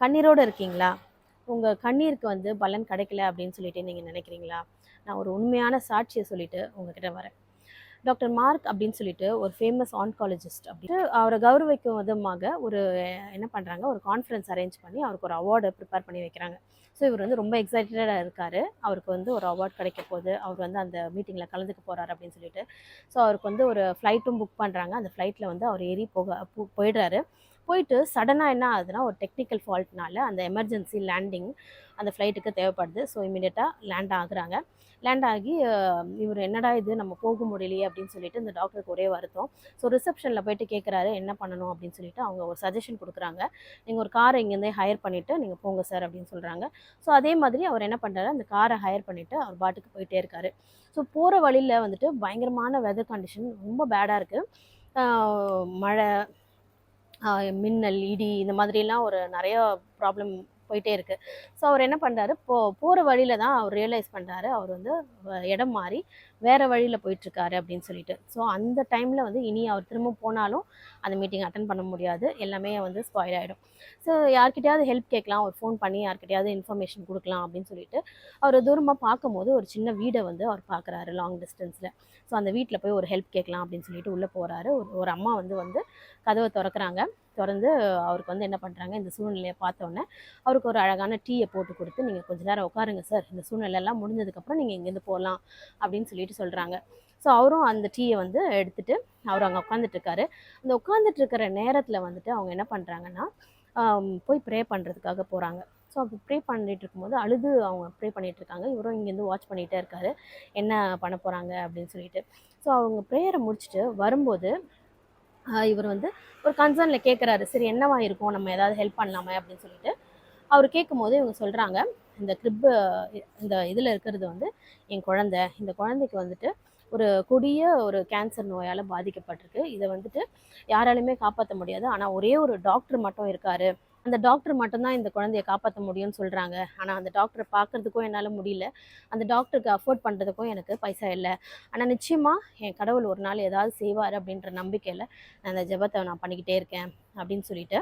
கண்ணீரோடு இருக்கீங்களா? உங்கள் கண்ணீருக்கு வந்து பலன் கிடைக்கல அப்படின்னு சொல்லிட்டு நீங்கள் நினைக்கிறீங்களா? நான் ஒரு உண்மையான சாட்சியை சொல்லிட்டு உங்ககிட்ட வரேன். டாக்டர் மார்க் அப்படின்னு சொல்லிட்டு ஒரு ஃபேமஸ் ஆன்காலஜிஸ்ட் அப்படின்ட்டு அவரை கௌரவிக்கும் விதமாக என்ன பண்ணுறாங்க, ஒரு கான்ஃபரன்ஸ் அரேஞ்ச் பண்ணி அவருக்கு ஒரு அவார்டை ப்ரிப்பேர் பண்ணி வைக்கிறாங்க. ஸோ இவர் வந்து ரொம்ப எக்ஸைட்டடாக இருக்கார். அவருக்கு வந்து ஒரு அவார்ட் கிடைக்க போகுது, அவர் வந்து அந்த மீட்டிங்கில் கலந்துக்க போகிறார் அப்படின்னு சொல்லிட்டு. ஸோ அவருக்கு வந்து ஒரு ஃப்ளைட்டும் புக் பண்ணுறாங்க. அந்த ஃப்ளைட்டில் வந்து அவர் ஏறி போயிடுறாரு. போயிட்டு சடனாக என்ன ஆகுதுன்னா, ஒரு டெக்னிக்கல் ஃபால்ட்னால அந்த எமர்ஜென்சி லேண்டிங் அந்த ஃப்ளைட்டுக்கு தேவைப்படுது. ஸோ இமீடியட்டாக லேண்ட் ஆகுறாங்க. லேண்ட் ஆகி இவர் என்னடா இது நம்ம போக முடியலையே அப்படின்னு சொல்லிட்டு இந்த டாக்டருக்கு ஒரே வருத்தம். ஸோ ரிசப்ஷனில் போயிட்டு கேட்குறாரு என்ன பண்ணணும் அப்படின்னு சொல்லிட்டு அவங்க ஒரு சஜஷன் கொடுக்குறாங்க. நீங்கள் ஒரு காரை இங்கேருந்தே ஹையர் பண்ணிவிட்டு நீங்கள் போங்க சார் அப்படின்னு சொல்கிறாங்க. ஸோ அதே மாதிரி அவர் என்ன பண்ணுறாரு, அந்த காரை ஹையர் பண்ணிவிட்டு அவர் பாட்டுக்கு போயிட்டே இருக்காரு. ஸோ போகிற வழியில் வந்துட்டு பயங்கரமான வெதர் கண்டிஷன் ரொம்ப பேடாக இருக்குது. மழை, மின்னல், இடி இந்த மாதிரிலாம் ஒரு நிறைய ப்ராப்ளம் போயிட்டே இருக்குது. ஸோ அவர் என்ன பண்ணுறாரு, போகிற வழியில் தான் அவர் ரியலைஸ் பண்ணுறாரு அவர் வந்து இடம் மாறி வேறு வழியில் போயிட்டுருக்காரு அப்படின்னு சொல்லிட்டு. ஸோ அந்த டைமில் வந்து இனி அவர் திரும்ப போனாலும் அந்த மீட்டிங் அட்டன் பண்ண முடியாது, எல்லாமே வந்து ஸ்பாயில் ஆகிடும். ஸோ யார்கிட்டையாவது ஹெல்ப் கேட்கலாம், ஒரு ஃபோன் பண்ணி யார்கிட்டையாவது இன்ஃபர்மேஷன் கொடுக்கலாம் அப்படின்னு சொல்லிட்டு அவர் தூரமாக பார்க்கும்போது ஒரு சின்ன வீடை வந்து அவர் பார்க்குறாரு லாங் டிஸ்டன்ஸில். ஸோ அந்த வீட்டில் போய் ஒரு ஹெல்ப் கேட்கலாம் அப்படின்னு சொல்லிட்டு உள்ளே போகிறாரு. ஒரு அம்மா வந்து கதவை திறக்கிறாங்க. திறந்து அவருக்கு வந்து என்ன பண்ணுறாங்க, இந்த சூழ்நிலையை பார்த்தோன்னே அவருக்கு ஒரு அழகான டீயை போட்டு கொடுத்து, நீங்கள் கொஞ்ச நேரம் உட்காருங்க சார், இந்த சூழ்நிலையெல்லாம் முடிஞ்சதுக்கப்புறம் நீங்கள் இங்கேருந்து போகலாம் அப்படின்னு சொல்லிட்டு சொல்கிறாங்க. ஸோ அவரும் அந்த டீயை வந்து எடுத்துகிட்டு அவர் அங்கே உட்காந்துட்ருக்காரு. அந்த உட்காந்துட்ருக்கிற நேரத்தில் வந்துட்டு அவங்க என்ன பண்ணுறாங்கன்னா, போய் ப்ரே பண்ணுறதுக்காக போகிறாங்க. ஸோ அப்படி ப்ரே பண்ணிகிட்டு இருக்கும்போது அவங்க ப்ரே பண்ணிகிட்ருக்காங்க. இவரும் இங்கேருந்து வாட்ச் பண்ணிகிட்டே இருக்காரு, என்ன பண்ண போகிறாங்க அப்படின்னு சொல்லிட்டு. ஸோ அவங்க ப்ரேயரை முடிச்சுட்டு வரும்போது இவர் வந்து ஒரு கன்சர்னில் கேட்குறாரு, சரி என்னவா இருக்கும், நம்ம ஏதாவது ஹெல்ப் பண்ணலாமே அப்படின்னு சொல்லிட்டு. அவர் கேட்கும்போது இவங்க சொல்கிறாங்க, இந்த இந்த இதில் இருக்கிறது வந்து என் குழந்தை, இந்த குழந்தைக்கு வந்துட்டு ஒரு கொடிய ஒரு கேன்சர் நோயால் பாதிக்கப்பட்டிருக்கு. இதை வந்துட்டு யாராலையுமே காப்பாற்ற முடியாது, ஆனால் ஒரே ஒரு டாக்டர் மட்டும் இருக்கார், அந்த டாக்டர் மட்டும்தான் இந்த குழந்தைய காப்பாற்ற முடியும்னு சொல்கிறாங்க. ஆனால் அந்த டாக்டரை பார்க்குறதுக்கும் என்னால் முடியல, அந்த டாக்டருக்கு அஃபோர்ட் பண்ணுறதுக்கும் எனக்கு பைசா இல்லை. ஆனால் நிச்சயமாக என் கடவுள் ஒரு நாள் ஏதாவது செய்வார் அப்படின்ற நம்பிக்கையில் நான் அந்த ஜெபத்தை பண்ணிக்கிட்டே இருக்கேன் அப்படின்னு சொல்லிட்டு